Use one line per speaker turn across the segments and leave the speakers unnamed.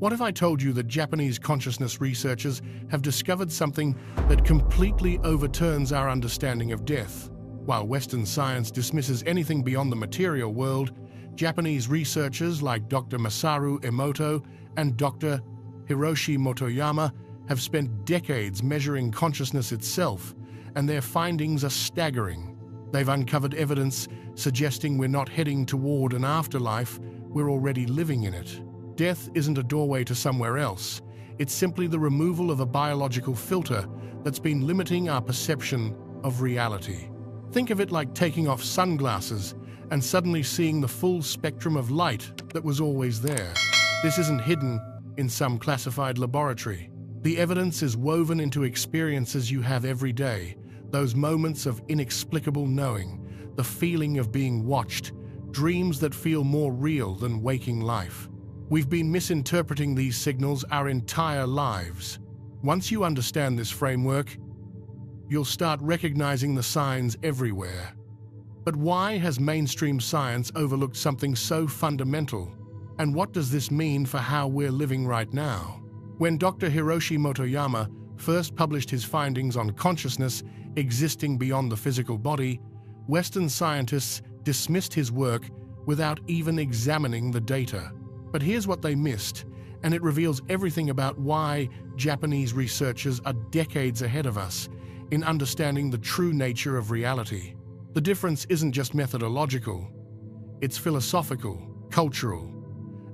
What if I told you that Japanese consciousness researchers have discovered something that completely overturns our understanding of death? While Western science dismisses anything beyond the material world, Japanese researchers like Dr. Masaru Emoto and Dr. Hiroshi Motoyama have spent decades measuring consciousness itself, and their findings are staggering. They've uncovered evidence suggesting we're not heading toward an afterlife, we're already living in it. Death isn't a doorway to somewhere else. It's simply the removal of a biological filter that's been limiting our perception of reality. Think of it like taking off sunglasses and suddenly seeing the full spectrum of light that was always there. This isn't hidden in some classified laboratory. The evidence is woven into experiences you have every day, those moments of inexplicable knowing, the feeling of being watched, dreams that feel more real than waking life. We've been misinterpreting these signals our entire lives. Once you understand this framework, you'll start recognizing the signs everywhere. But why has mainstream science overlooked something so fundamental? And what does this mean for how we're living right now? When Dr. Hiroshi Motoyama first published his findings on consciousness existing beyond the physical body, Western scientists dismissed his work without even examining the data. But here's what they missed, and it reveals everything about why Japanese researchers are decades ahead of us in understanding the true nature of reality. The difference isn't just methodological, it's philosophical, cultural,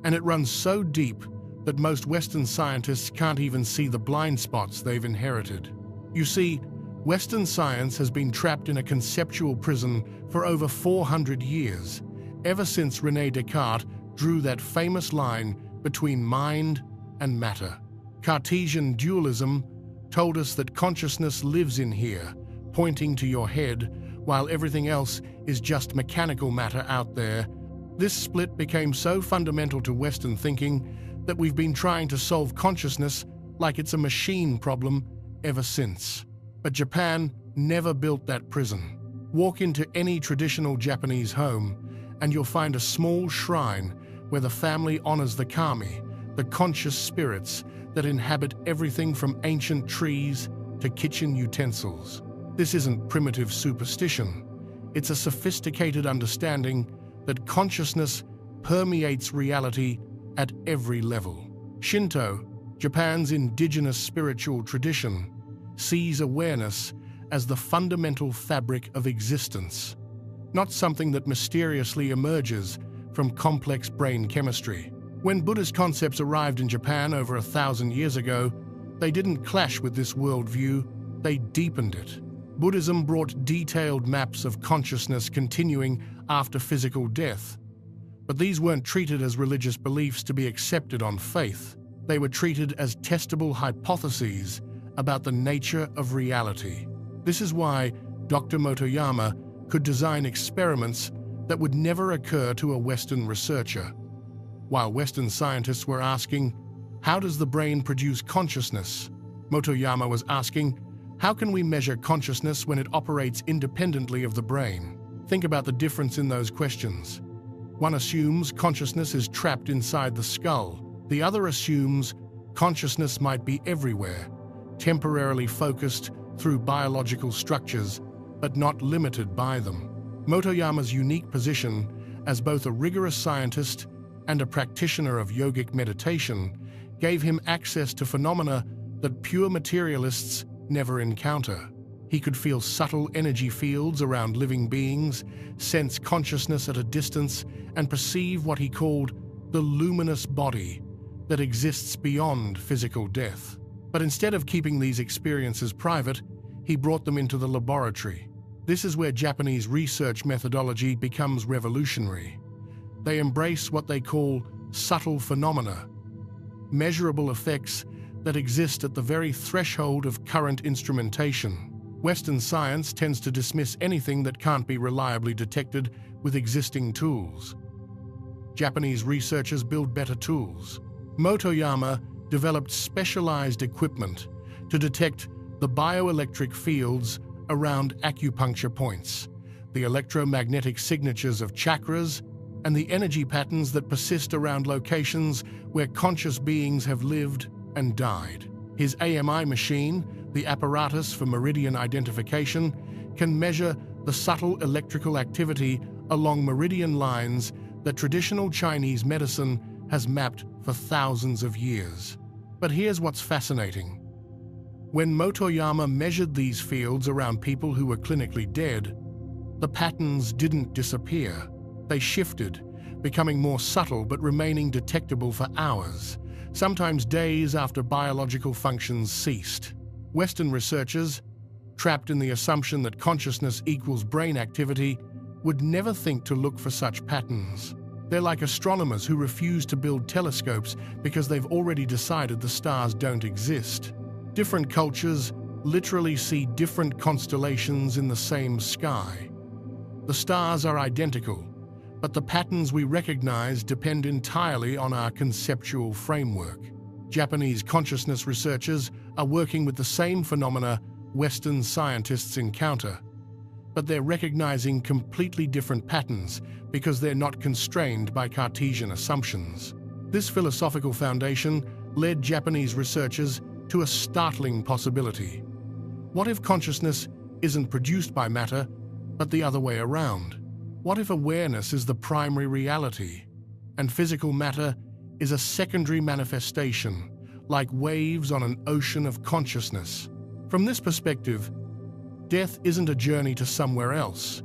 and it runs so deep that most Western scientists can't even see the blind spots they've inherited. You see, Western science has been trapped in a conceptual prison for over 400 years, ever since René Descartes drew that famous line between mind and matter. Cartesian dualism told us that consciousness lives in here, pointing to your head, while everything else is just mechanical matter out there. This split became so fundamental to Western thinking that we've been trying to solve consciousness like it's a machine problem ever since. But Japan never built that prison. Walk into any traditional Japanese home, and you'll find a small shrine where the family honors the kami, the conscious spirits that inhabit everything from ancient trees to kitchen utensils. This isn't primitive superstition. It's a sophisticated understanding that consciousness permeates reality at every level. Shinto, Japan's indigenous spiritual tradition, sees awareness as the fundamental fabric of existence, not something that mysteriously emerges from complex brain chemistry. When Buddhist concepts arrived in Japan over 1,000 years ago, they didn't clash with this worldview, they deepened it. Buddhism brought detailed maps of consciousness continuing after physical death. But these weren't treated as religious beliefs to be accepted on faith. They were treated as testable hypotheses about the nature of reality. This is why Dr. Motoyama could design experiments that would never occur to a Western researcher. While Western scientists were asking, how does the brain produce consciousness? Motoyama was asking, how can we measure consciousness when it operates independently of the brain? Think about the difference in those questions. One assumes consciousness is trapped inside the skull. The other assumes consciousness might be everywhere, temporarily focused through biological structures, but not limited by them. Motoyama's unique position as both a rigorous scientist and a practitioner of yogic meditation gave him access to phenomena that pure materialists never encounter. He could feel subtle energy fields around living beings, sense consciousness at a distance, and perceive what he called the luminous body that exists beyond physical death. But instead of keeping these experiences private, he brought them into the laboratory. This is where Japanese research methodology becomes revolutionary. They embrace what they call subtle phenomena, measurable effects that exist at the very threshold of current instrumentation. Western science tends to dismiss anything that can't be reliably detected with existing tools. Japanese researchers build better tools. Motoyama developed specialized equipment to detect the bioelectric fields around acupuncture points, the electromagnetic signatures of chakras, and the energy patterns that persist around locations where conscious beings have lived and died. His AMI machine, the apparatus for meridian identification, can measure the subtle electrical activity along meridian lines that traditional Chinese medicine has mapped for thousands of years. But here's what's fascinating. When Motoyama measured these fields around people who were clinically dead, the patterns didn't disappear. They shifted, becoming more subtle but remaining detectable for hours, sometimes days after biological functions ceased. Western researchers, trapped in the assumption that consciousness equals brain activity, would never think to look for such patterns. They're like astronomers who refuse to build telescopes because they've already decided the stars don't exist. Different cultures literally see different constellations in the same sky. The stars are identical, but the patterns we recognize depend entirely on our conceptual framework. Japanese consciousness researchers are working with the same phenomena Western scientists encounter, but they're recognizing completely different patterns because they're not constrained by Cartesian assumptions. This philosophical foundation led Japanese researchers to a startling possibility. What if consciousness isn't produced by matter, but the other way around? What if awareness is the primary reality, and physical matter is a secondary manifestation, like waves on an ocean of consciousness? From this perspective, death isn't a journey to somewhere else.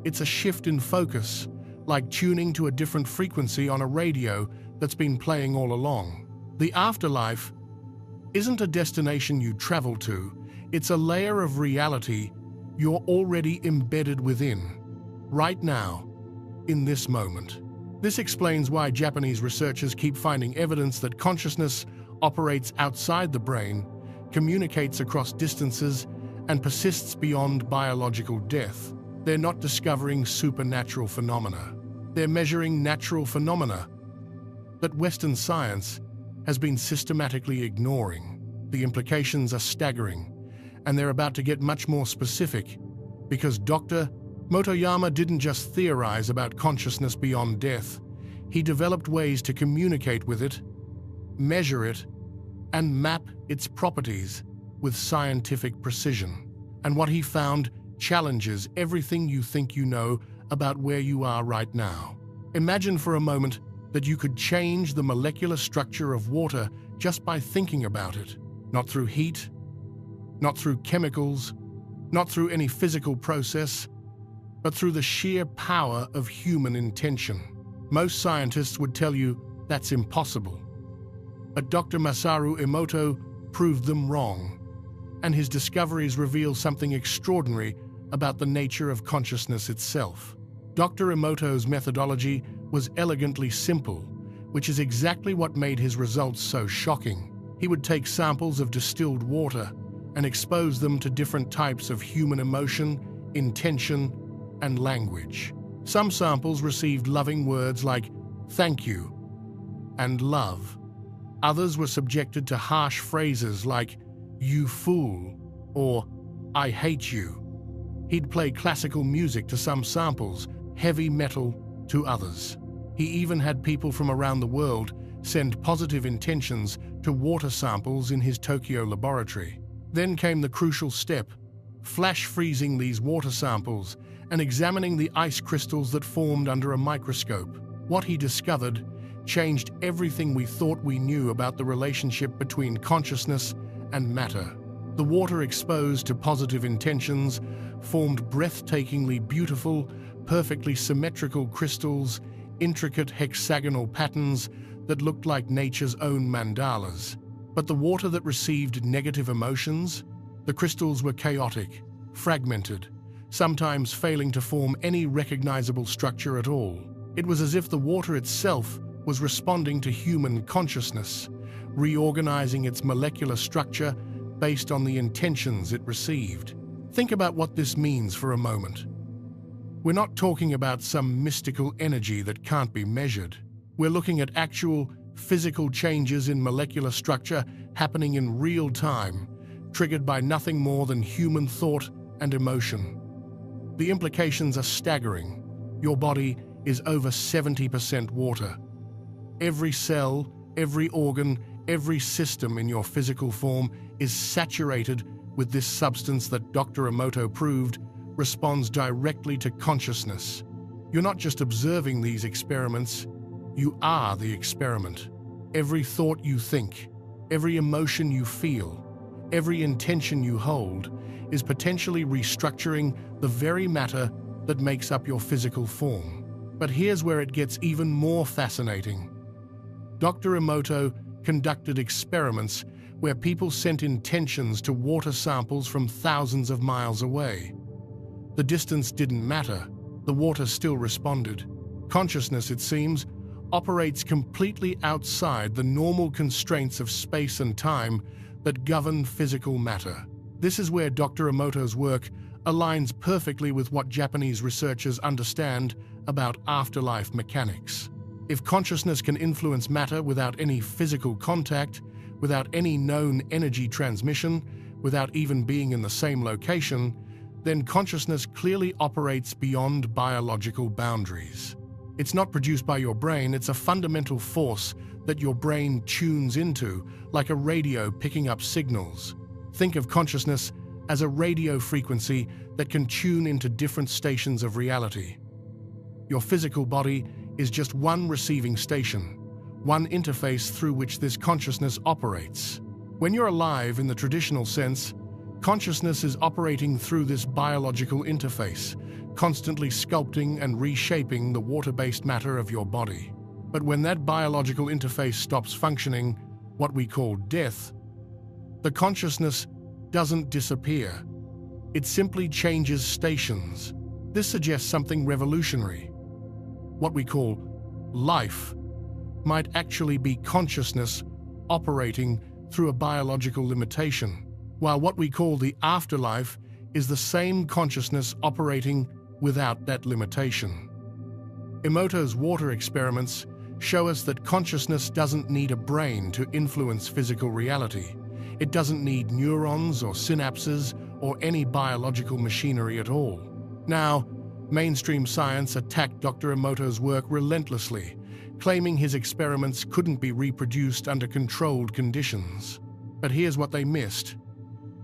It's a shift in focus, like tuning to a different frequency on a radio that's been playing all along. The afterlife isn't a destination you travel to, it's a layer of reality you're already embedded within, right now, in this moment. This explains why Japanese researchers keep finding evidence that consciousness operates outside the brain, communicates across distances, and persists beyond biological death. They're not discovering supernatural phenomena. They're measuring natural phenomena that Western science has been systematically ignoring. The implications are staggering, and they're about to get much more specific, because Dr. Motoyama didn't just theorize about consciousness beyond death. He developed ways to communicate with it, measure it, and map its properties with scientific precision. And what he found challenges everything you think you know about where you are right now. Imagine for a moment that you could change the molecular structure of water just by thinking about it. Not through heat, not through chemicals, not through any physical process, but through the sheer power of human intention. Most scientists would tell you that's impossible. But Dr. Masaru Emoto proved them wrong, and his discoveries reveal something extraordinary about the nature of consciousness itself. Dr. Emoto's methodology was elegantly simple, which is exactly what made his results so shocking. He would take samples of distilled water and expose them to different types of human emotion, intention, and language. Some samples received loving words like "thank you" and "love." Others were subjected to harsh phrases like "you fool" or "I hate you." He'd play classical music to some samples, heavy metal to others. He even had people from around the world send positive intentions to water samples in his Tokyo laboratory. Then came the crucial step, flash freezing these water samples and examining the ice crystals that formed under a microscope. What he discovered changed everything we thought we knew about the relationship between consciousness and matter. The water exposed to positive intentions formed breathtakingly beautiful, perfectly symmetrical crystals, intricate hexagonal patterns that looked like nature's own mandalas. But the water that received negative emotions? The crystals were chaotic, fragmented, sometimes failing to form any recognizable structure at all. It was as if the water itself was responding to human consciousness, reorganizing its molecular structure based on the intentions it received. Think about what this means for a moment. We're not talking about some mystical energy that can't be measured. We're looking at actual physical changes in molecular structure happening in real time, triggered by nothing more than human thought and emotion. The implications are staggering. Your body is over 70% water. Every cell, every organ, every system in your physical form is saturated with this substance that Dr. Emoto proved responds directly to consciousness. You're not just observing these experiments, you are the experiment. Every thought you think, every emotion you feel, every intention you hold is potentially restructuring the very matter that makes up your physical form. But here's where it gets even more fascinating. Dr. Emoto conducted experiments where people sent intentions to water samples from thousands of miles away. The distance didn't matter, the water still responded. Consciousness, it seems, operates completely outside the normal constraints of space and time that govern physical matter. This is where Dr. Emoto's work aligns perfectly with what Japanese researchers understand about afterlife mechanics. If consciousness can influence matter without any physical contact, without any known energy transmission, without even being in the same location, then consciousness clearly operates beyond biological boundaries. It's not produced by your brain, it's a fundamental force that your brain tunes into, like a radio picking up signals. Think of consciousness as a radio frequency that can tune into different stations of reality. Your physical body is just one receiving station, one interface through which this consciousness operates. When you're alive in the traditional sense, consciousness is operating through this biological interface, constantly sculpting and reshaping the water-based matter of your body. But when that biological interface stops functioning, what we call death, the consciousness doesn't disappear. It simply changes stations. This suggests something revolutionary. What we call life might actually be consciousness operating through a biological limitation, while what we call the afterlife is the same consciousness operating without that limitation. Emoto's water experiments show us that consciousness doesn't need a brain to influence physical reality. It doesn't need neurons or synapses or any biological machinery at all. Now, mainstream science attacked Dr. Emoto's work relentlessly, claiming his experiments couldn't be reproduced under controlled conditions. But here's what they missed.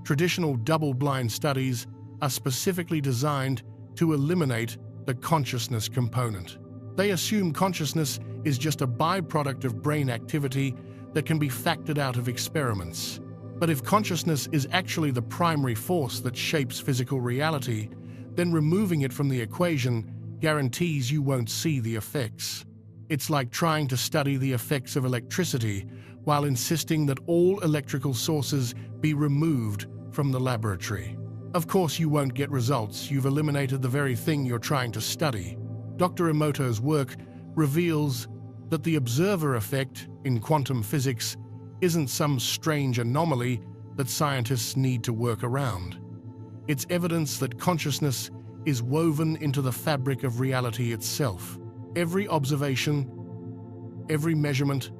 Traditional double-blind studies are specifically designed to eliminate the consciousness component. They assume consciousness is just a byproduct of brain activity that can be factored out of experiments. But if consciousness is actually the primary force that shapes physical reality, then removing it from the equation guarantees you won't see the effects. It's like trying to study the effects of electricity while insisting that all electrical sources be removed from the laboratory. Of course, you won't get results. You've eliminated the very thing you're trying to study. Dr. Emoto's work reveals that the observer effect in quantum physics isn't some strange anomaly that scientists need to work around. It's evidence that consciousness is woven into the fabric of reality itself. Every observation, every measurement,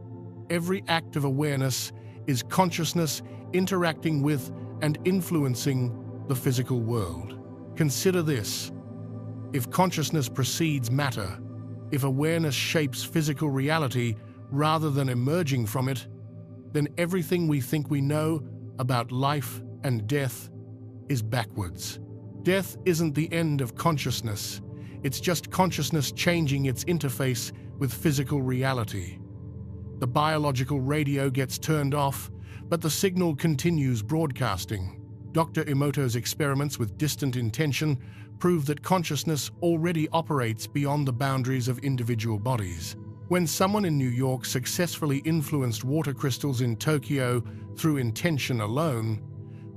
every act of awareness is consciousness interacting with and influencing the physical world. Consider this. If consciousness precedes matter, if awareness shapes physical reality rather than emerging from it, then everything we think we know about life and death is backwards. Death isn't the end of consciousness. It's just consciousness changing its interface with physical reality. The biological radio gets turned off, but the signal continues broadcasting. Dr. Emoto's experiments with distant intention prove that consciousness already operates beyond the boundaries of individual bodies. When someone in New York successfully influenced water crystals in Tokyo through intention alone,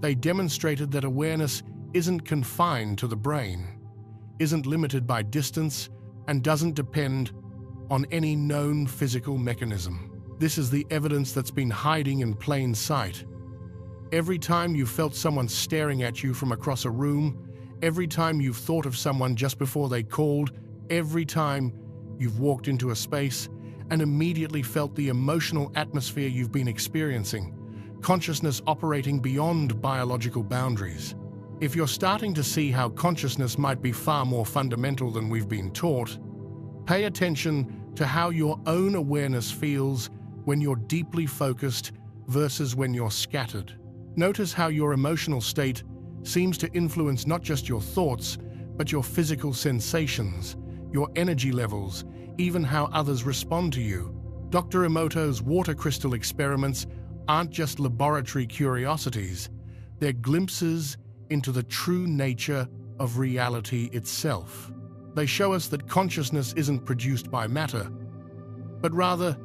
they demonstrated that awareness isn't confined to the brain, isn't limited by distance, and doesn't depend on any known physical mechanism. This is the evidence that's been hiding in plain sight. Every time you've felt someone staring at you from across a room, every time you've thought of someone just before they called, every time you've walked into a space and immediately felt the emotional atmosphere you've been experiencing, consciousness operating beyond biological boundaries. If you're starting to see how consciousness might be far more fundamental than we've been taught, Pay attention to how your own awareness feels when you're deeply focused versus when you're scattered. Notice how your emotional state seems to influence not just your thoughts, but your physical sensations, your energy levels, even how others respond to you. Dr. Emoto's water crystal experiments aren't just laboratory curiosities, they're glimpses into the true nature of reality itself. They show us that consciousness isn't produced by matter, but rather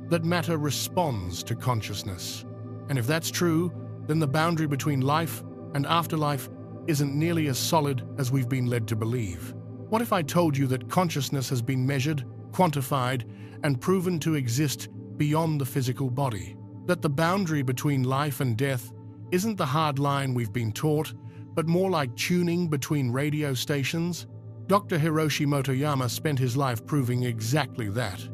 that matter responds to consciousness. And if that's true, then the boundary between life and afterlife isn't nearly as solid as we've been led to believe. What if I told you that consciousness has been measured, quantified, and proven to exist beyond the physical body? That the boundary between life and death isn't the hard line we've been taught, but more like tuning between radio stations? Dr. Hiroshi Motoyama spent his life proving exactly that.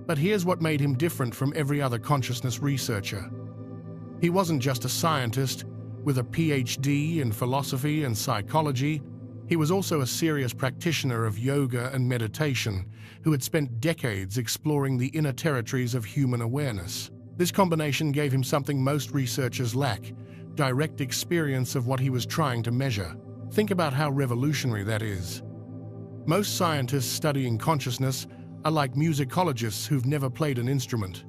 But here's what made him different from every other consciousness researcher. He wasn't just a scientist with a PhD in philosophy and psychology. He was also a serious practitioner of yoga and meditation who had spent decades exploring the inner territories of human awareness. This combination gave him something most researchers lack: direct experience of what he was trying to measure. Think about how revolutionary that is. Most scientists studying consciousness are like musicologists who've never played an instrument,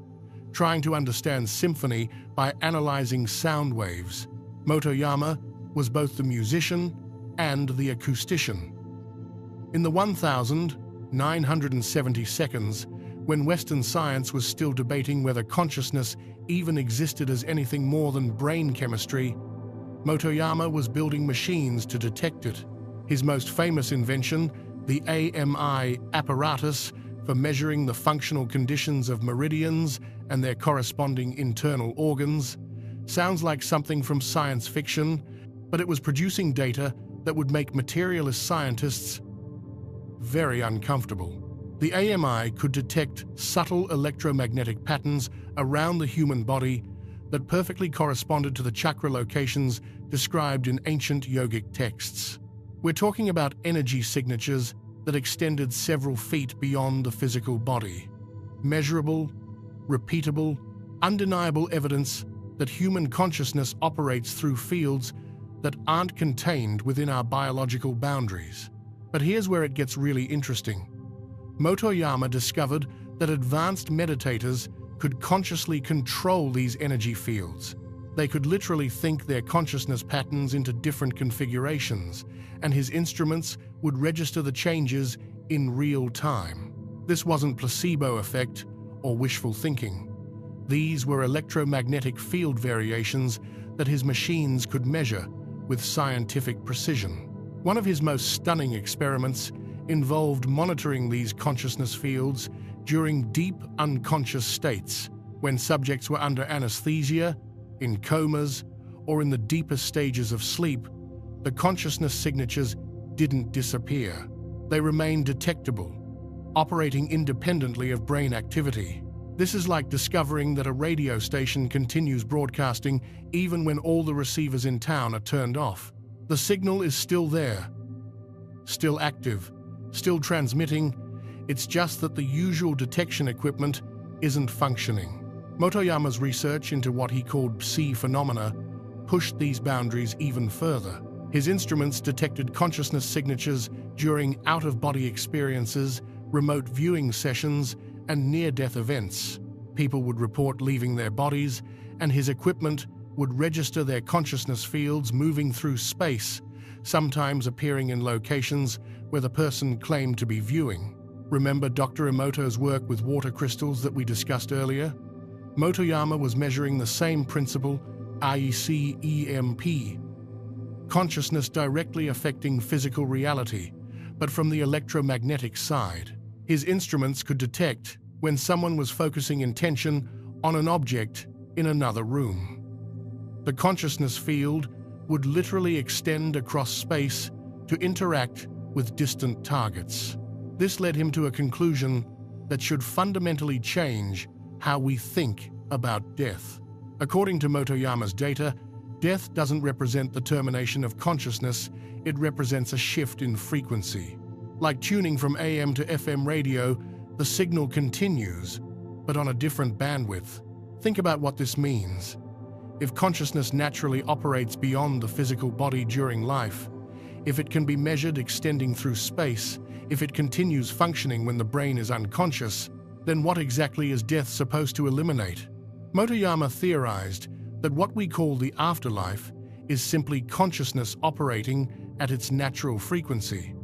trying to understand symphony by analyzing sound waves. Motoyama was both the musician and the acoustician. In the 1970 seconds, when Western science was still debating whether consciousness even existed as anything more than brain chemistry, Motoyama was building machines to detect it. His most famous invention, the AMI apparatus for measuring the functional conditions of meridians and their corresponding internal organs, sounds like something from science fiction, but it was producing data that would make materialist scientists very uncomfortable. The AMI could detect subtle electromagnetic patterns around the human body that perfectly corresponded to the chakra locations described in ancient yogic texts. We're talking about energy signatures that extended several feet beyond the physical body. Measurable, repeatable, undeniable evidence that human consciousness operates through fields that aren't contained within our biological boundaries. But here's where it gets really interesting. Motoyama discovered that advanced meditators could consciously control these energy fields. They could literally think their consciousness patterns into different configurations, and his instruments would register the changes in real time. This wasn't placebo effect or wishful thinking. These were electromagnetic field variations that his machines could measure with scientific precision. One of his most stunning experiments involved monitoring these consciousness fields during deep unconscious states, when subjects were under anesthesia, in comas, or in the deepest stages of sleep. The consciousness signatures didn't disappear. They remained detectable, operating independently of brain activity. This is like discovering that a radio station continues broadcasting even when all the receivers in town are turned off. The signal is still there, still active, still transmitting. It's just that the usual detection equipment isn't functioning. Motoyama's research into what he called psi phenomena pushed these boundaries even further. His instruments detected consciousness signatures during out-of-body experiences, remote viewing sessions, and near-death events. People would report leaving their bodies, and his equipment would register their consciousness fields moving through space, sometimes appearing in locations where the person claimed to be viewing. Remember Dr. Emoto's work with water crystals that we discussed earlier? Motoyama was measuring the same principle, IEC-EMP, consciousness directly affecting physical reality, but from the electromagnetic side. His instruments could detect when someone was focusing intention on an object in another room. The consciousness field would literally extend across space to interact with distant targets. This led him to a conclusion that should fundamentally change how we think about death. According to Motoyama's data, death doesn't represent the termination of consciousness, it represents a shift in frequency. Like tuning from AM to FM radio, the signal continues, but on a different bandwidth. Think about what this means. If consciousness naturally operates beyond the physical body during life, if it can be measured extending through space, if it continues functioning when the brain is unconscious, then what exactly is death supposed to eliminate? Motoyama theorized that what we call the afterlife is simply consciousness operating at its natural frequency,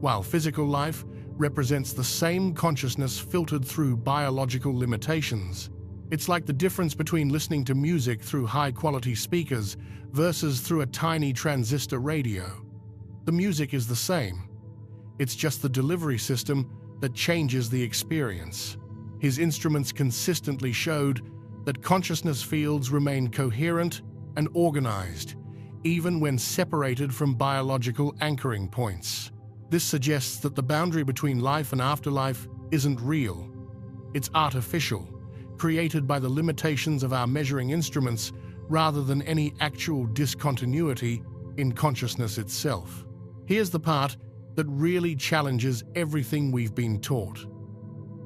while physical life represents the same consciousness filtered through biological limitations. It's like the difference between listening to music through high-quality speakers versus through a tiny transistor radio. The music is the same. It's just the delivery system that changes the experience. His instruments consistently showed that consciousness fields remain coherent and organized, even when separated from biological anchoring points. This suggests that the boundary between life and afterlife isn't real. It's artificial, created by the limitations of our measuring instruments rather than any actual discontinuity in consciousness itself. Here's the part that really challenges everything we've been taught.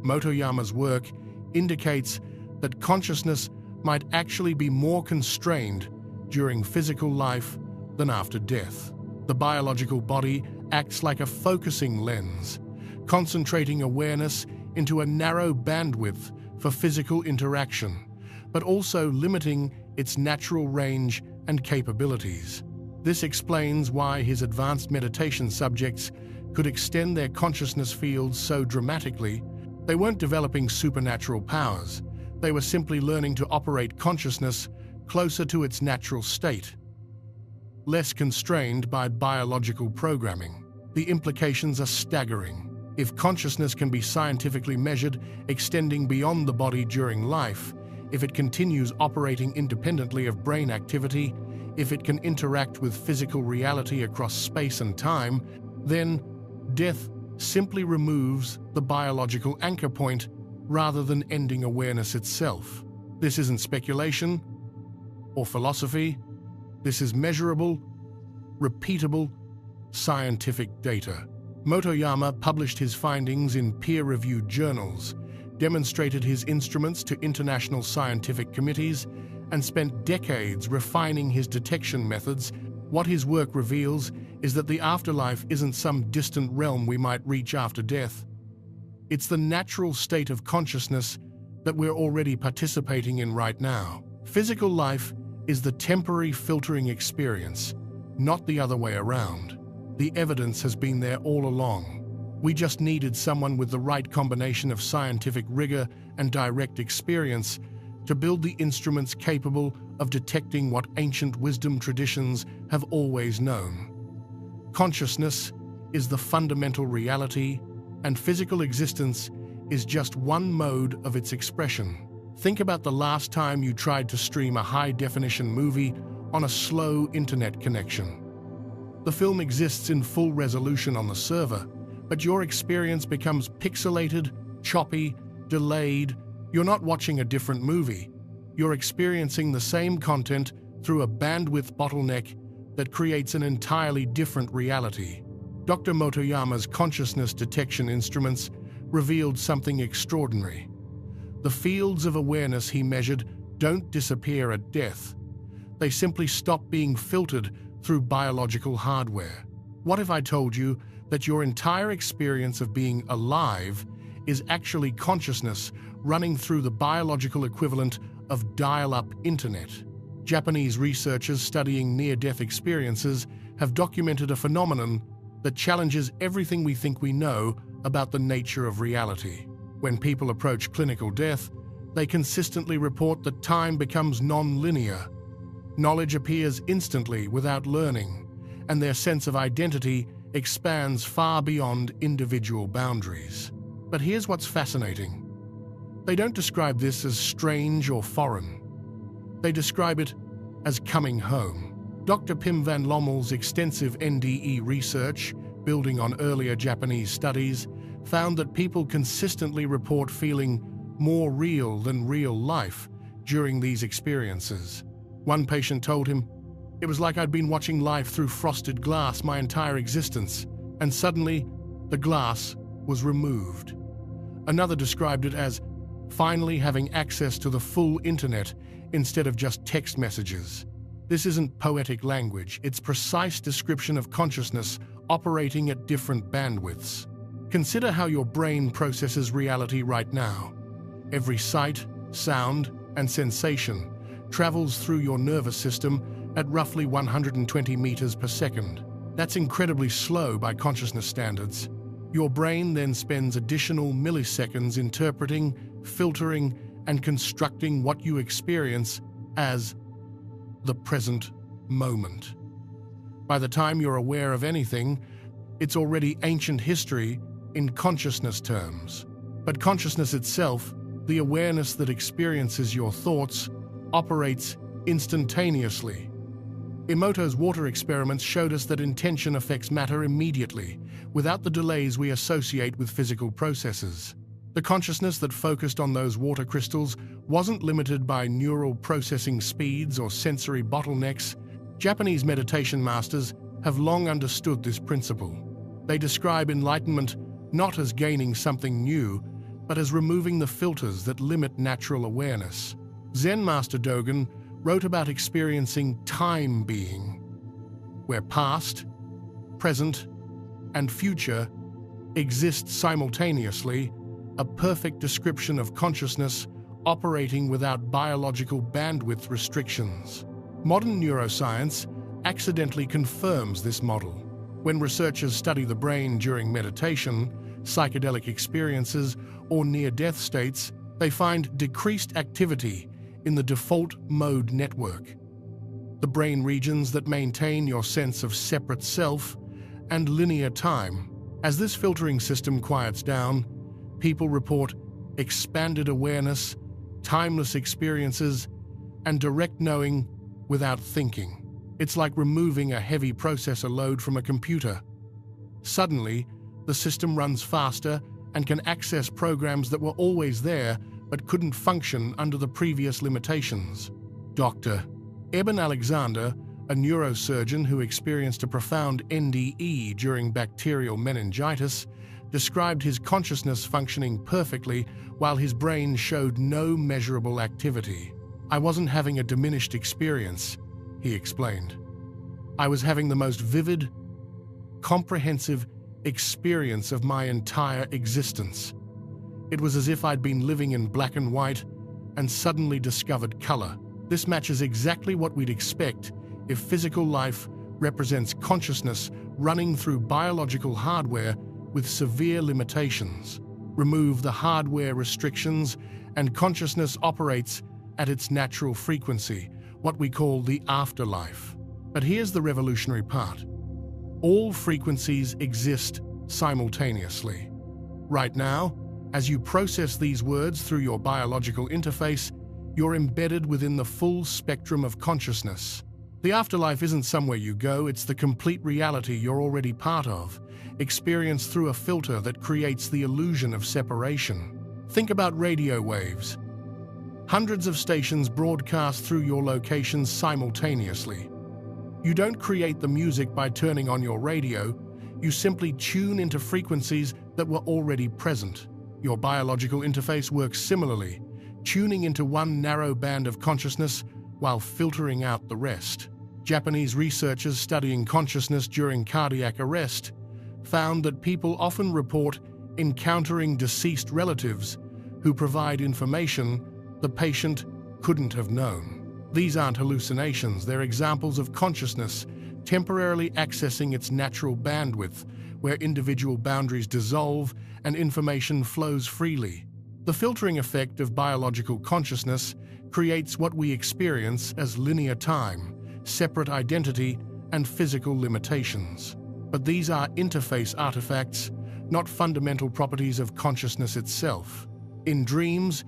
Motoyama's work indicates that consciousness might actually be more constrained during physical life than after death. The biological body acts like a focusing lens, concentrating awareness into a narrow bandwidth for physical interaction, but also limiting its natural range and capabilities. This explains why his advanced meditation subjects could extend their consciousness fields so dramatically. They weren't developing supernatural powers. They were simply learning to operate consciousness closer to its natural state, less constrained by biological programming. The implications are staggering. If consciousness can be scientifically measured, extending beyond the body during life, if it continues operating independently of brain activity, if it can interact with physical reality across space and time, then death simply removes the biological anchor point rather than ending awareness itself. This isn't speculation or philosophy. This is measurable, repeatable, scientific data. Motoyama published his findings in peer-reviewed journals, demonstrated his instruments to international scientific committees, and spent decades refining his detection methods. What his work reveals is that the afterlife isn't some distant realm we might reach after death. It's the natural state of consciousness that we're already participating in right now. Physical life is the temporary filtering experience, not the other way around. The evidence has been there all along. We just needed someone with the right combination of scientific rigor and direct experience to build the instruments capable of detecting what ancient wisdom traditions have always known. Consciousness is the fundamental reality, and physical existence is just one mode of its expression. Think about the last time you tried to stream a high-definition movie on a slow internet connection. The film exists in full resolution on the server, but your experience becomes pixelated, choppy, delayed. You're not watching a different movie. You're experiencing the same content through a bandwidth bottleneck that creates an entirely different reality. Dr. Motoyama's consciousness detection instruments revealed something extraordinary. The fields of awareness he measured don't disappear at death. They simply stop being filtered through biological hardware. What if I told you that your entire experience of being alive is actually consciousness running through the biological equivalent of dial-up internet? Japanese researchers studying near-death experiences have documented a phenomenon that challenges everything we think we know about the nature of reality. When people approach clinical death, they consistently report that time becomes non-linear. Knowledge appears instantly without learning, and their sense of identity expands far beyond individual boundaries. But here's what's fascinating. They don't describe this as strange or foreign. They describe it as coming home. Dr. Pim van Lommel's extensive NDE research, building on earlier Japanese studies, found that people consistently report feeling more real than real life during these experiences. One patient told him, "It was like I'd been watching life through frosted glass my entire existence, and suddenly the glass was removed. Another described it as finally having access to the full internet instead of just text messages. This isn't poetic language, it's precise description of consciousness operating at different bandwidths. Consider how your brain processes reality right now. Every sight, sound, and sensation travels through your nervous system at roughly 120 meters per second. That's incredibly slow by consciousness standards. Your brain then spends additional milliseconds interpreting, filtering, and constructing what you experience as the present moment. By the time you're aware of anything, it's already ancient history in consciousness terms. But consciousness itself, the awareness that experiences your thoughts, operates instantaneously. Emoto's water experiments showed us that intention affects matter immediately, without the delays we associate with physical processes. The consciousness that focused on those water crystals wasn't limited by neural processing speeds or sensory bottlenecks. Japanese meditation masters have long understood this principle. They describe enlightenment not as gaining something new, but as removing the filters that limit natural awareness. Zen master Dogen wrote about experiencing time being, where past, present, and future exist simultaneously, a perfect description of consciousness operating without biological bandwidth restrictions. Modern neuroscience accidentally confirms this model. When researchers study the brain during meditation, psychedelic experiences, or near-death states, they find decreased activity in the default mode network, the brain regions that maintain your sense of separate self and linear time. As this filtering system quiets down, people report expanded awareness, timeless experiences, and direct knowing without thinking. It's like removing a heavy processor load from a computer. Suddenly, the system runs faster and can access programs that were always there but couldn't function under the previous limitations. Dr. Eben Alexander, a neurosurgeon who experienced a profound NDE during bacterial meningitis, described his consciousness functioning perfectly while his brain showed no measurable activity. "I wasn't having a diminished experience," he explained. "I was having the most vivid, comprehensive experience of my entire existence. It was as if I'd been living in black and white and suddenly discovered color." This matches exactly what we'd expect if physical life represents consciousness running through biological hardware with severe limitations. Remove the hardware restrictions, and consciousness operates at its natural frequency, what we call the afterlife. But here's the revolutionary part. All frequencies exist simultaneously. Right now, as you process these words through your biological interface, you're embedded within the full spectrum of consciousness. The afterlife isn't somewhere you go, it's the complete reality you're already part of, experienced through a filter that creates the illusion of separation. Think about radio waves. Hundreds of stations broadcast through your location simultaneously. You don't create the music by turning on your radio, you simply tune into frequencies that were already present. Your biological interface works similarly, tuning into one narrow band of consciousness while filtering out the rest. Japanese researchers studying consciousness during cardiac arrest found that people often report encountering deceased relatives who provide information the patient couldn't have known. These aren't hallucinations, they're examples of consciousness temporarily accessing its natural bandwidth, where individual boundaries dissolve and information flows freely. The filtering effect of biological consciousness creates what we experience as linear time, separate identity, and physical limitations. But these are interface artifacts, not fundamental properties of consciousness itself. In dreams,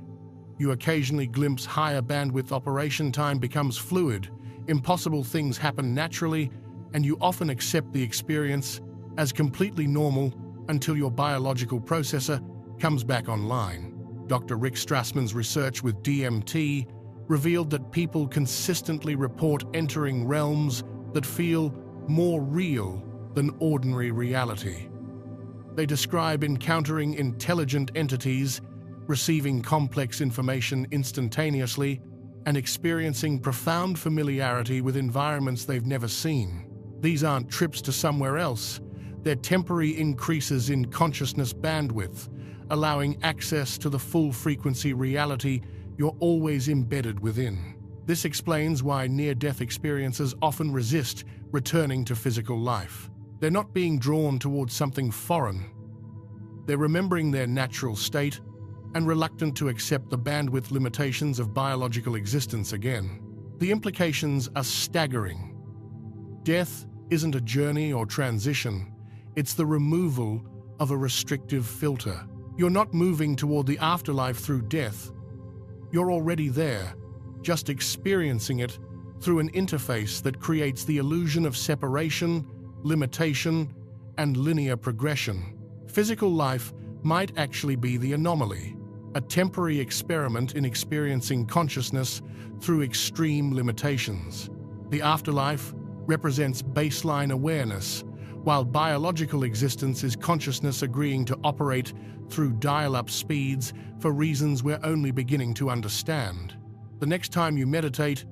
you occasionally glimpse higher bandwidth. Operation time becomes fluid, impossible things happen naturally, and you often accept the experience as completely normal until your biological processor comes back online. Dr. Rick Strassman's research with DMT revealed that people consistently report entering realms that feel more real than ordinary reality. They describe encountering intelligent entities, receiving complex information instantaneously, and experiencing profound familiarity with environments they've never seen. These aren't trips to somewhere else. They're temporary increases in consciousness bandwidth, allowing access to the full frequency reality you're always embedded within. This explains why near-death experiences often resist returning to physical life. They're not being drawn towards something foreign. They're remembering their natural state and reluctant to accept the bandwidth limitations of biological existence again. The implications are staggering. Death isn't a journey or transition. It's the removal of a restrictive filter. You're not moving toward the afterlife through death. You're already there, just experiencing it through an interface that creates the illusion of separation, limitation, and linear progression. Physical life might actually be the anomaly, a temporary experiment in experiencing consciousness through extreme limitations. The afterlife represents baseline awareness, while biological existence is consciousness agreeing to operate through dial-up speeds for reasons we're only beginning to understand. The next time you meditate,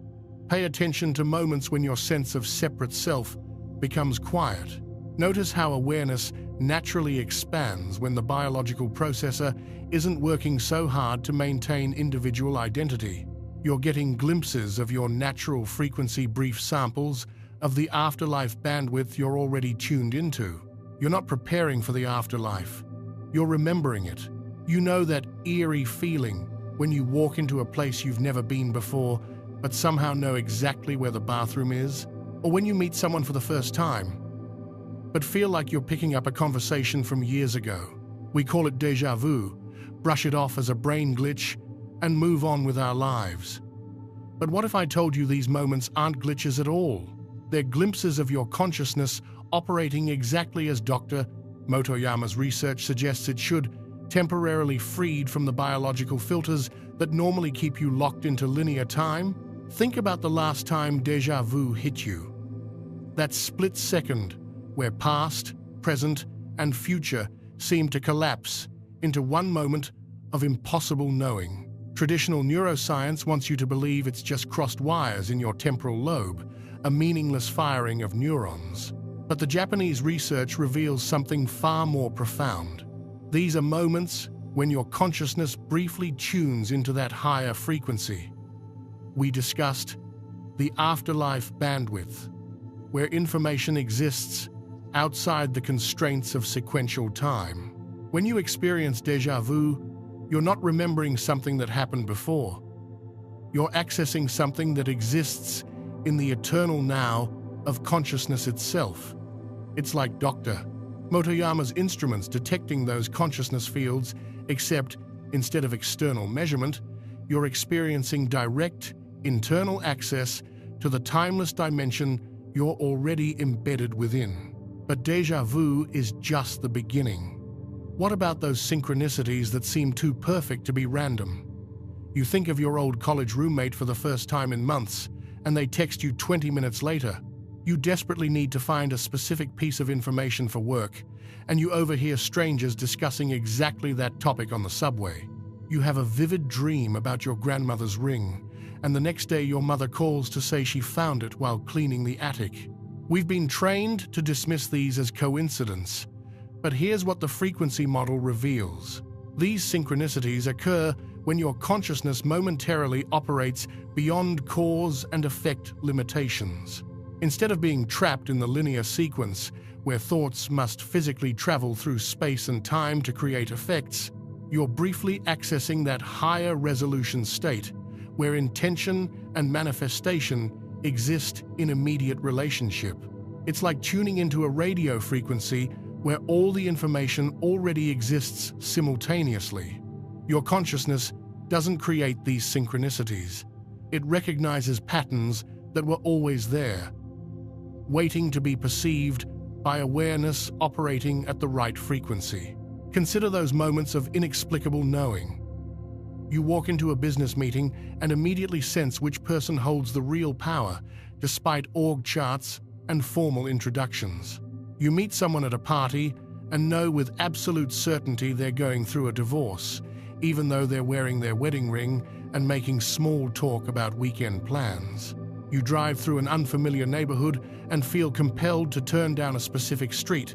pay attention to moments when your sense of separate self becomes quiet. Notice how awareness naturally expands when the biological processor isn't working so hard to maintain individual identity. You're getting glimpses of your natural frequency, brief samples of the afterlife bandwidth you're already tuned into. You're not preparing for the afterlife. You're remembering it. You know that eerie feeling when you walk into a place you've never been before, but somehow know exactly where the bathroom is? Or when you meet someone for the first time, but feel like you're picking up a conversation from years ago. We call it déjà vu, brush it off as a brain glitch, and move on with our lives. But what if I told you these moments aren't glitches at all? They're glimpses of your consciousness operating exactly as Dr. Motoyama's research suggests it should, temporarily freed from the biological filters that normally keep you locked into linear time. Think about the last time déjà vu hit you. That split second where past, present, and future seem to collapse into one moment of impossible knowing. Traditional neuroscience wants you to believe it's just crossed wires in your temporal lobe, a meaningless firing of neurons. But the Japanese research reveals something far more profound. These are moments when your consciousness briefly tunes into that higher frequency. We discussed the afterlife bandwidth, where information exists outside the constraints of sequential time. When you experience déjà vu, you're not remembering something that happened before. You're accessing something that exists in the eternal now of consciousness itself. It's like Dr. Motoyama's instruments detecting those consciousness fields, except instead of external measurement, you're experiencing direct, internal access to the timeless dimension you're already embedded within. But déjà vu is just the beginning. What about those synchronicities that seem too perfect to be random? You think of your old college roommate for the first time in months, and they text you 20 minutes later. You desperately need to find a specific piece of information for work, and you overhear strangers discussing exactly that topic on the subway. You have a vivid dream about your grandmother's ring, and the next day your mother calls to say she found it while cleaning the attic. We've been trained to dismiss these as coincidence, but here's what the frequency model reveals. These synchronicities occur when your consciousness momentarily operates beyond cause and effect limitations. Instead of being trapped in the linear sequence, where thoughts must physically travel through space and time to create effects, you're briefly accessing that higher resolution state, where intention and manifestation exist in immediate relationship. It's like tuning into a radio frequency where all the information already exists simultaneously. Your consciousness doesn't create these synchronicities. It recognizes patterns that were always there, waiting to be perceived by awareness operating at the right frequency. Consider those moments of inexplicable knowing. You walk into a business meeting and immediately sense which person holds the real power, despite org charts and formal introductions. You meet someone at a party and know with absolute certainty they're going through a divorce, even though they're wearing their wedding ring and making small talk about weekend plans. You drive through an unfamiliar neighborhood and feel compelled to turn down a specific street,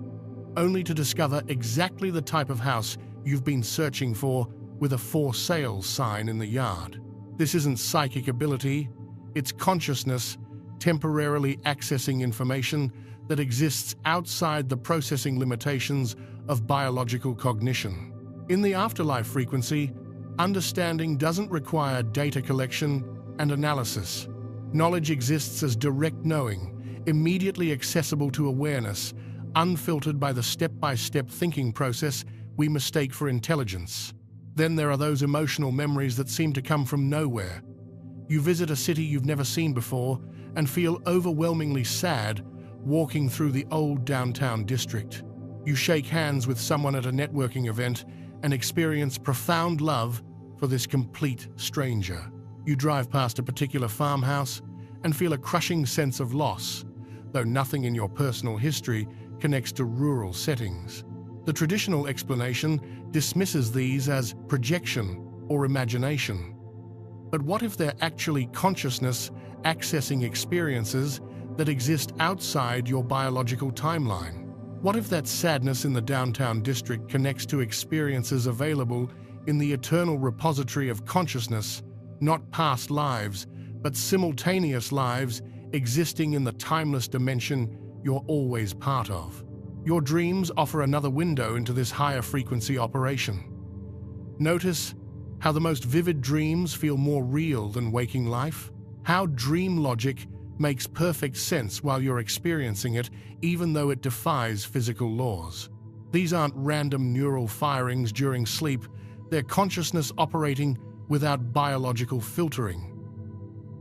only to discover exactly the type of house you've been searching for with a for sale sign in the yard. This isn't psychic ability, it's consciousness temporarily accessing information that exists outside the processing limitations of biological cognition. In the afterlife frequency, understanding doesn't require data collection and analysis. Knowledge exists as direct knowing, immediately accessible to awareness, unfiltered by the step-by-step thinking process we mistake for intelligence. Then there are those emotional memories that seem to come from nowhere. You visit a city you've never seen before and feel overwhelmingly sad walking through the old downtown district. You shake hands with someone at a networking event and experience profound love for this complete stranger. You drive past a particular farmhouse and feel a crushing sense of loss, though nothing in your personal history connects to rural settings. The traditional explanation dismisses these as projection or imagination. But what if they're actually consciousness accessing experiences that exist outside your biological timeline? What if that sadness in the downtown district connects to experiences available in the eternal repository of consciousness, not past lives, but simultaneous lives existing in the timeless dimension you're always part of? Your dreams offer another window into this higher frequency operation. Notice how the most vivid dreams feel more real than waking life? How dream logic makes perfect sense while you're experiencing it, even though it defies physical laws. These aren't random neural firings during sleep, they're consciousness operating without biological filtering,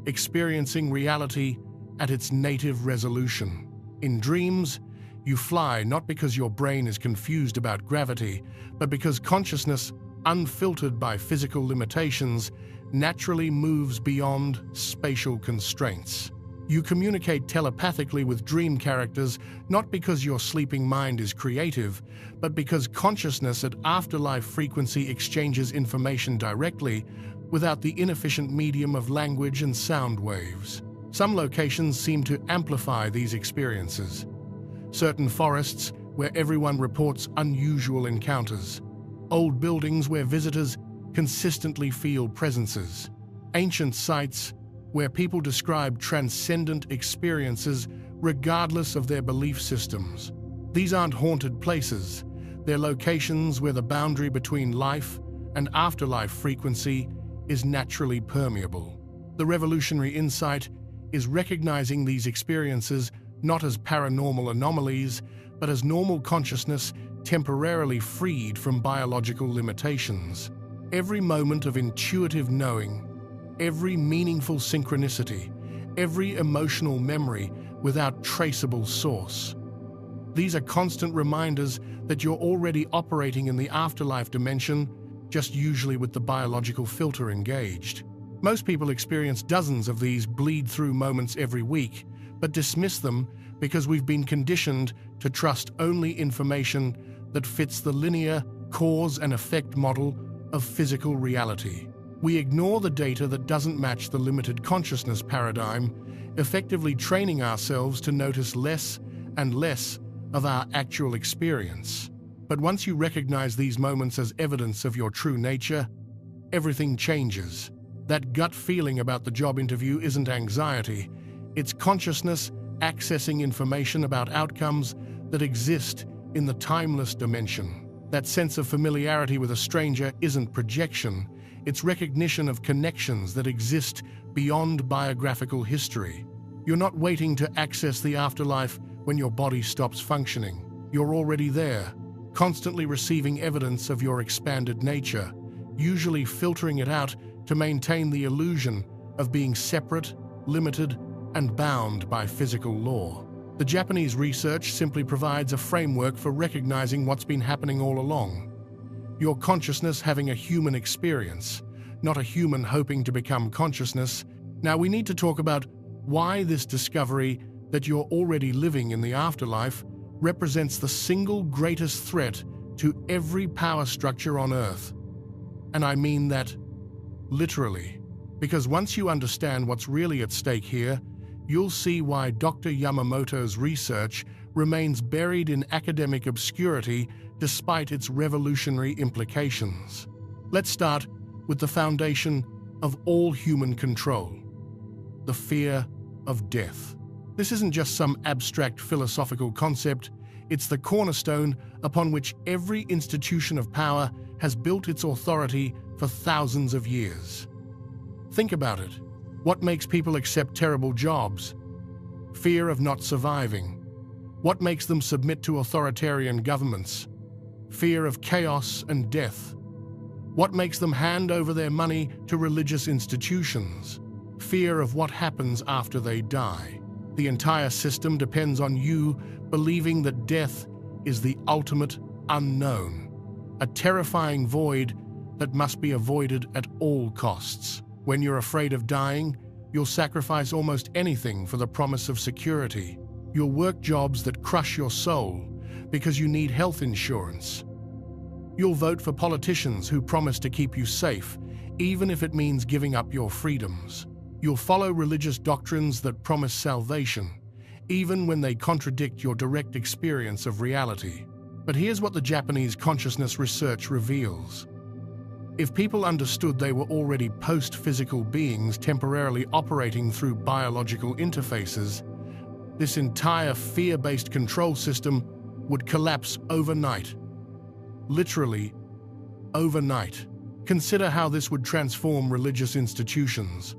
experiencing reality at its native resolution. In dreams, you fly not because your brain is confused about gravity, but because consciousness, unfiltered by physical limitations, naturally moves beyond spatial constraints. You communicate telepathically with dream characters not because your sleeping mind is creative, but because consciousness at afterlife frequency exchanges information directly without the inefficient medium of language and sound waves. Some locations seem to amplify these experiences. Certain forests where everyone reports unusual encounters. Old buildings where visitors consistently feel presences. Ancient sites where people describe transcendent experiences regardless of their belief systems. These aren't haunted places. They're locations where the boundary between life and afterlife frequency is naturally permeable. The revolutionary insight is recognizing these experiences not as paranormal anomalies, but as normal consciousness temporarily freed from biological limitations. Every moment of intuitive knowing, every meaningful synchronicity, every emotional memory without traceable source. These are constant reminders that you're already operating in the afterlife dimension, just usually with the biological filter engaged. Most people experience dozens of these bleed-through moments every week, but dismiss them because we've been conditioned to trust only information that fits the linear cause and effect model of physical reality. We ignore the data that doesn't match the limited consciousness paradigm, effectively training ourselves to notice less and less of our actual experience. But once you recognize these moments as evidence of your true nature, everything changes. That gut feeling about the job interview isn't anxiety, it's consciousness accessing information about outcomes that exist in the timeless dimension. That sense of familiarity with a stranger isn't projection, it's recognition of connections that exist beyond biographical history. You're not waiting to access the afterlife when your body stops functioning. You're already there, constantly receiving evidence of your expanded nature, usually filtering it out to maintain the illusion of being separate, limited, and bound by physical law. The Japanese research simply provides a framework for recognizing what's been happening all along. Your consciousness having a human experience, not a human hoping to become consciousness. Now we need to talk about why this discovery that you're already living in the afterlife represents the single greatest threat to every power structure on Earth. And I mean that literally, because once you understand what's really at stake here, you'll see why Dr. Yamamoto's research remains buried in academic obscurity despite its revolutionary implications. Let's start with the foundation of all human control: the fear of death. This isn't just some abstract philosophical concept, it's the cornerstone upon which every institution of power has built its authority for thousands of years. Think about it. What makes people accept terrible jobs? Fear of not surviving. What makes them submit to authoritarian governments? Fear of chaos and death. What makes them hand over their money to religious institutions? Fear of what happens after they die. The entire system depends on you believing that death is the ultimate unknown, a terrifying void that must be avoided at all costs. When you're afraid of dying, you'll sacrifice almost anything for the promise of security. You'll work jobs that crush your soul because you need health insurance. You'll vote for politicians who promise to keep you safe, even if it means giving up your freedoms. You'll follow religious doctrines that promise salvation, even when they contradict your direct experience of reality. But here's what the Japanese consciousness research reveals. If people understood they were already post-physical beings temporarily operating through biological interfaces, this entire fear-based control system would collapse overnight. Literally, overnight. Consider how this would transform religious institutions.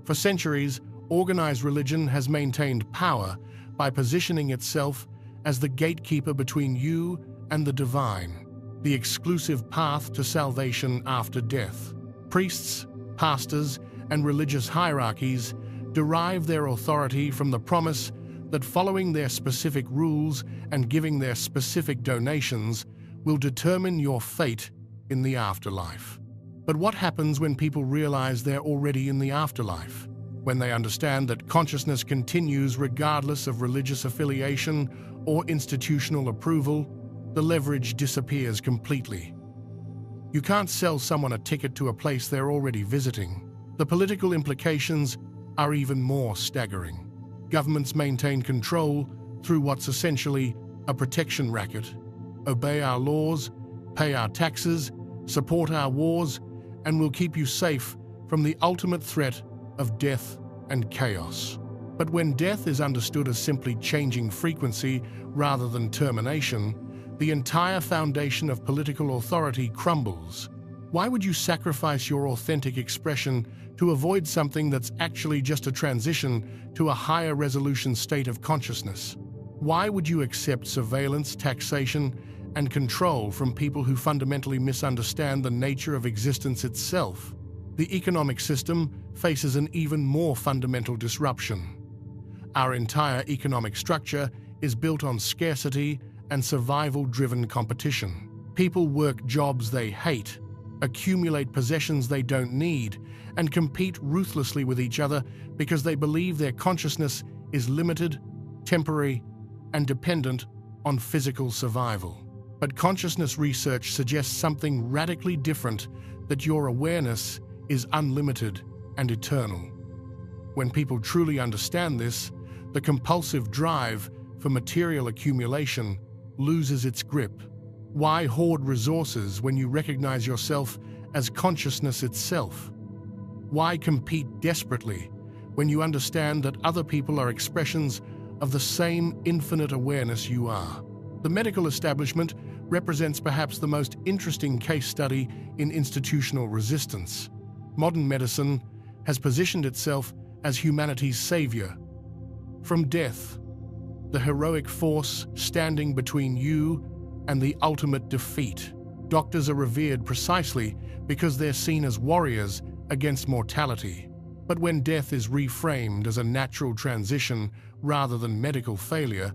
For centuries, organized religion has maintained power by positioning itself as the gatekeeper between you and the divine, the exclusive path to salvation after death. Priests, pastors, and religious hierarchies derive their authority from the promise that following their specific rules and giving their specific donations will determine your fate in the afterlife. But what happens when people realize they're already in the afterlife? When they understand that consciousness continues regardless of religious affiliation or institutional approval, the leverage disappears completely. You can't sell someone a ticket to a place they're already visiting. The political implications are even more staggering. Governments maintain control through what's essentially a protection racket. Obey our laws, pay our taxes, support our wars, and we'll keep you safe from the ultimate threat of death and chaos. But when death is understood as simply changing frequency rather than termination, the entire foundation of political authority crumbles. Why would you sacrifice your authentic expression to avoid something that's actually just a transition to a higher resolution state of consciousness? Why would you accept surveillance, taxation, and control from people who fundamentally misunderstand the nature of existence itself? The economic system faces an even more fundamental disruption. Our entire economic structure is built on scarcity and survival-driven competition. People work jobs they hate, accumulate possessions they don't need, and compete ruthlessly with each other because they believe their consciousness is limited, temporary, and dependent on physical survival. But consciousness research suggests something radically different, that your awareness is unlimited and eternal. When people truly understand this, the compulsive drive for material accumulation loses its grip. Why hoard resources when you recognize yourself as consciousness itself? Why compete desperately when you understand that other people are expressions of the same infinite awareness you are? The medical establishment represents perhaps the most interesting case study in institutional resistance. Modern medicine has positioned itself as humanity's savior. From death, the heroic force standing between you and the ultimate defeat. Doctors are revered precisely because they're seen as warriors against mortality. But when death is reframed as a natural transition rather than medical failure,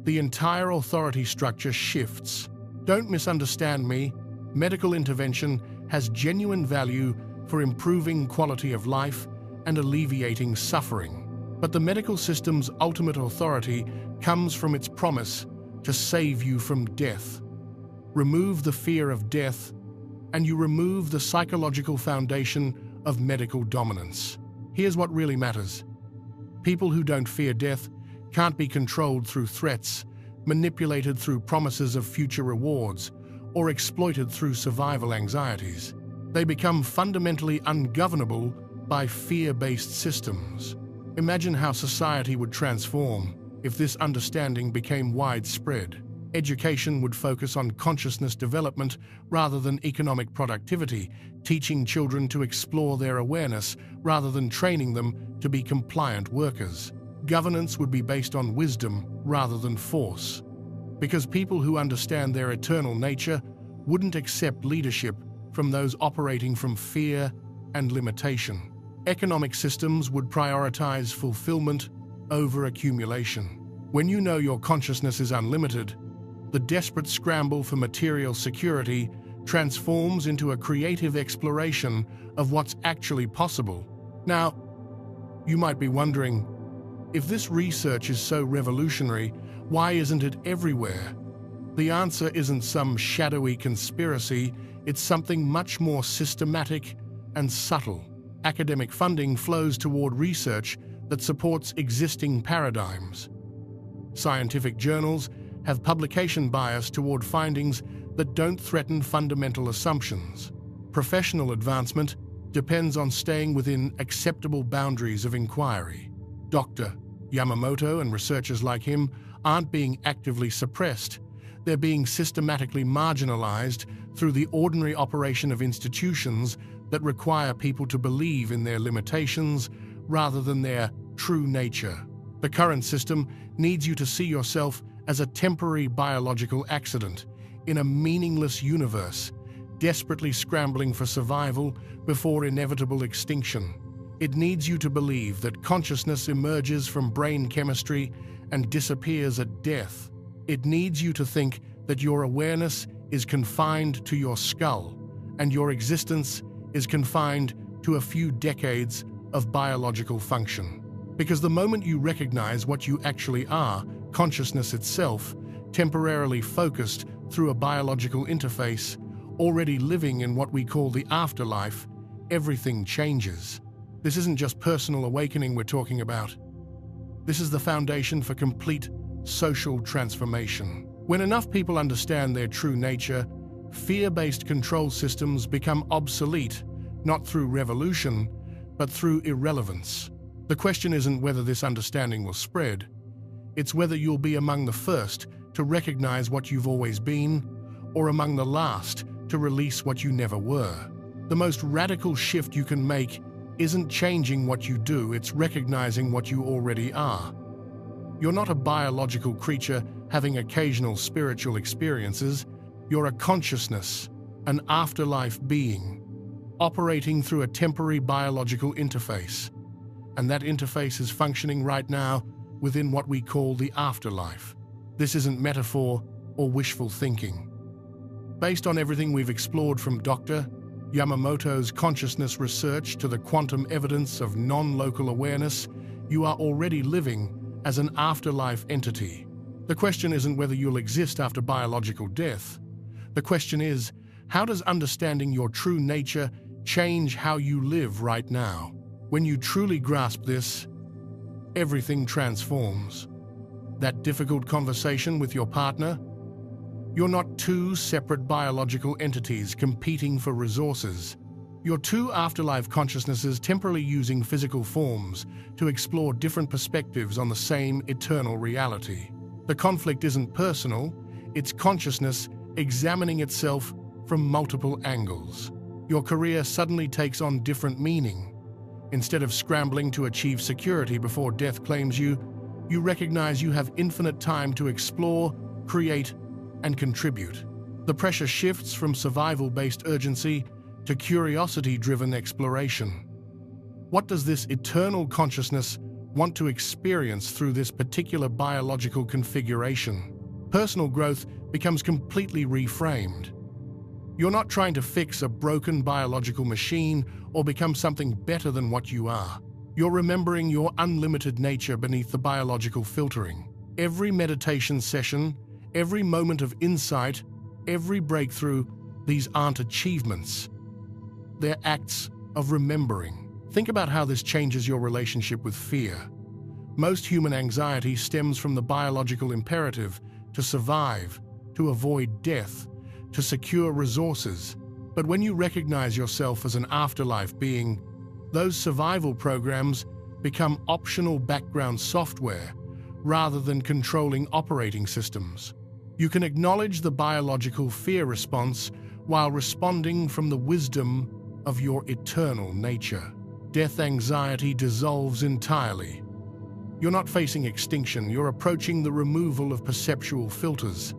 the entire authority structure shifts. Don't misunderstand me. Medical intervention has genuine value for improving quality of life and alleviating suffering. But the medical system's ultimate authority comes from its promise to save you from death. Remove the fear of death, and you remove the psychological foundation of medical dominance. Here's what really matters. People who don't fear death can't be controlled through threats, manipulated through promises of future rewards, or exploited through survival anxieties. They become fundamentally ungovernable by fear-based systems. Imagine how society would transform if this understanding became widespread. Education would focus on consciousness development rather than economic productivity, teaching children to explore their awareness rather than training them to be compliant workers. Governance would be based on wisdom rather than force, because people who understand their eternal nature wouldn't accept leadership from those operating from fear and limitation. Economic systems would prioritize fulfillment over accumulation. When you know your consciousness is unlimited, the desperate scramble for material security transforms into a creative exploration of what's actually possible. Now, you might be wondering, if this research is so revolutionary, why isn't it everywhere? The answer isn't some shadowy conspiracy, it's something much more systematic and subtle. Academic funding flows toward research that supports existing paradigms. Scientific journals have publication bias toward findings that don't threaten fundamental assumptions. Professional advancement depends on staying within acceptable boundaries of inquiry. Dr. Yamamoto and researchers like him aren't being actively suppressed. They're being systematically marginalized through the ordinary operation of institutions that require people to believe in their limitations rather than their true nature. The current system needs you to see yourself as a temporary biological accident in a meaningless universe, desperately scrambling for survival before inevitable extinction. It needs you to believe that consciousness emerges from brain chemistry and disappears at death. It needs you to think that your awareness is confined to your skull and your existence is confined to a few decades of biological function. Because the moment you recognize what you actually are, consciousness itself, temporarily focused through a biological interface, already living in what we call the afterlife, everything changes. This isn't just personal awakening we're talking about. This is the foundation for complete social transformation. When enough people understand their true nature, fear-based control systems become obsolete, not through revolution, but through irrelevance. The question isn't whether this understanding will spread, it's whether you'll be among the first to recognize what you've always been, or among the last to release what you never were. The most radical shift you can make isn't changing what you do, it's recognizing what you already are. You're not a biological creature having occasional spiritual experiences. You're a consciousness, an afterlife being, operating through a temporary biological interface. And that interface is functioning right now within what we call the afterlife. This isn't metaphor or wishful thinking. Based on everything we've explored from Dr. Yamamoto's consciousness research to the quantum evidence of non-local awareness, you are already living as an afterlife entity. The question isn't whether you'll exist after biological death. The question is, how does understanding your true nature change how you live right now? When you truly grasp this, everything transforms. That difficult conversation with your partner? You're not two separate biological entities competing for resources. You're two afterlife consciousnesses temporarily using physical forms to explore different perspectives on the same eternal reality. The conflict isn't personal, it's consciousness examining itself from multiple angles. Your career suddenly takes on different meaning. Instead of scrambling to achieve security before death claims you, you recognize you have infinite time to explore, create, and contribute. The pressure shifts from survival-based urgency to curiosity-driven exploration. What does this eternal consciousness want to experience through this particular biological configuration? Personal growth becomes completely reframed. You're not trying to fix a broken biological machine or become something better than what you are. You're remembering your unlimited nature beneath the biological filtering. Every meditation session, Every moment of insight, every breakthrough, these aren't achievements. They're acts of remembering. Think about how this changes your relationship with fear. Most human anxiety stems from the biological imperative to survive, to avoid death, to secure resources. But when you recognize yourself as an afterlife being, those survival programs become optional background software rather than controlling operating systems. You can acknowledge the biological fear response while responding from the wisdom of your eternal nature. Death anxiety dissolves entirely. You're not facing extinction, you're approaching the removal of perceptual filters.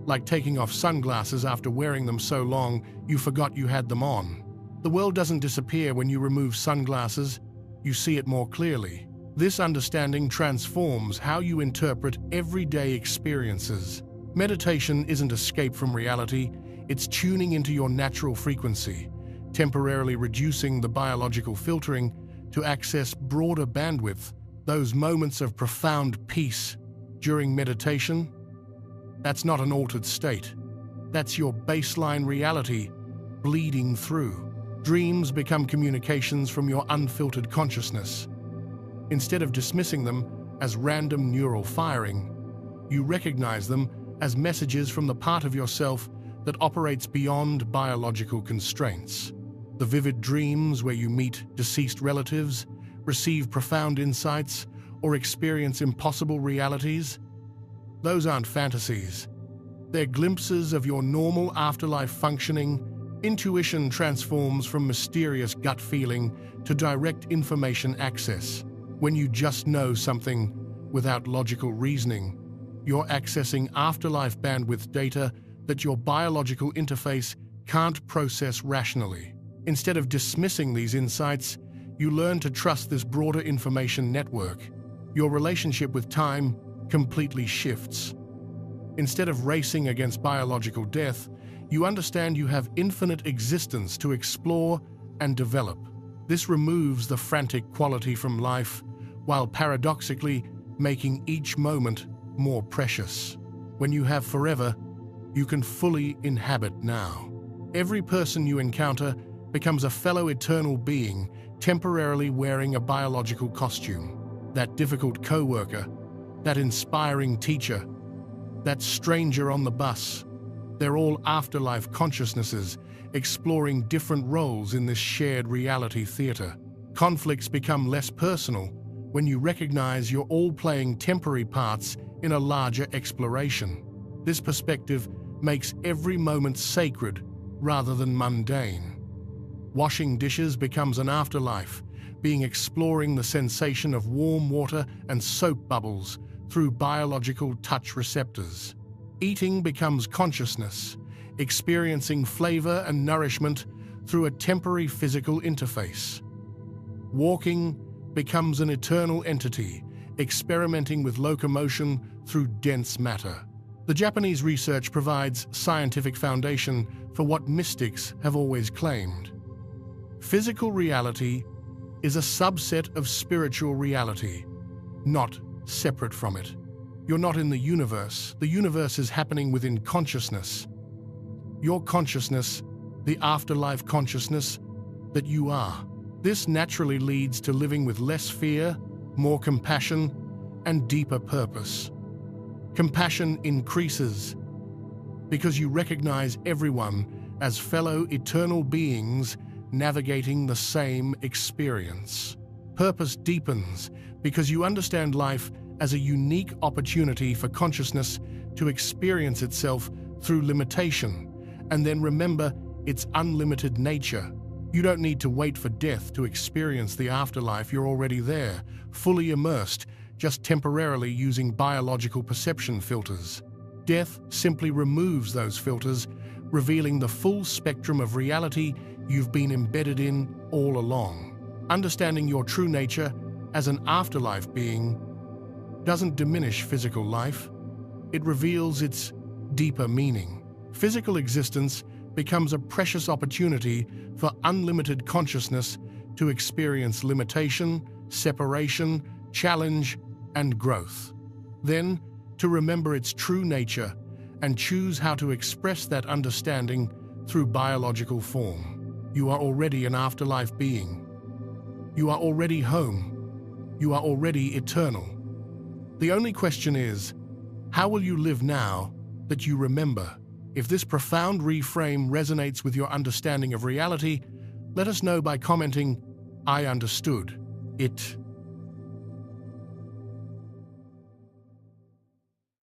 Like taking off sunglasses after wearing them so long, you forgot you had them on. The world doesn't disappear when you remove sunglasses, you see it more clearly. This understanding transforms how you interpret everyday experiences. Meditation isn't escape from reality, it's tuning into your natural frequency, temporarily reducing the biological filtering to access broader bandwidth. Those moments of profound peace during meditation, that's not an altered state. That's your baseline reality bleeding through. Dreams become communications from your unfiltered consciousness. Instead of dismissing them as random neural firing, you recognize them as messages from the part of yourself that operates beyond biological constraints. The vivid dreams where you meet deceased relatives, receive profound insights, or experience impossible realities, those aren't fantasies. They're glimpses of your normal afterlife functioning. Intuition transforms from mysterious gut feeling to direct information access. When you just know something without logical reasoning, you're accessing afterlife bandwidth data that your biological interface can't process rationally. Instead of dismissing these insights, you learn to trust this broader information network. Your relationship with time completely shifts. Instead of racing against biological death, you understand you have infinite existence to explore and develop. This removes the frantic quality from life, while paradoxically making each moment more precious. When you have forever, you can fully inhabit now. Every person you encounter becomes a fellow eternal being, temporarily wearing a biological costume. That difficult coworker, that inspiring teacher, that stranger on the bus, they're all afterlife consciousnesses exploring different roles in this shared reality theater. Conflicts become less personal when you recognize you're all playing temporary parts in a larger exploration. This perspective makes every moment sacred rather than mundane. Washing dishes becomes an afterlife, being exploring the sensation of warm water and soap bubbles through biological touch receptors. Eating becomes consciousness, experiencing flavor and nourishment through a temporary physical interface. Walking becomes an eternal entity, experimenting with locomotion through dense matter. The Japanese research provides scientific foundation for what mystics have always claimed. Physical reality is a subset of spiritual reality, not separate from it. You're not in the universe is happening within consciousness. Your consciousness, the afterlife consciousness that you are. This naturally leads to living with less fear, more compassion, and deeper purpose. Compassion increases because you recognize everyone as fellow eternal beings navigating the same experience. Purpose deepens because you understand life as a unique opportunity for consciousness to experience itself through limitation, and then remember its unlimited nature. You don't need to wait for death to experience the afterlife. You're already there, fully immersed, just temporarily using biological perception filters. Death simply removes those filters, revealing the full spectrum of reality you've been embedded in all along. Understanding your true nature as an afterlife being doesn't diminish physical life, it reveals its deeper meaning. Physical existence becomes a precious opportunity for unlimited consciousness to experience limitation, separation, challenge, and growth. Then, to remember its true nature and choose how to express that understanding through biological form. You are already an afterlife being. You are already home. You are already eternal. The only question is, how will you live now that you remember? If this profound reframe resonates with your understanding of reality, let us know by commenting, "I understood." It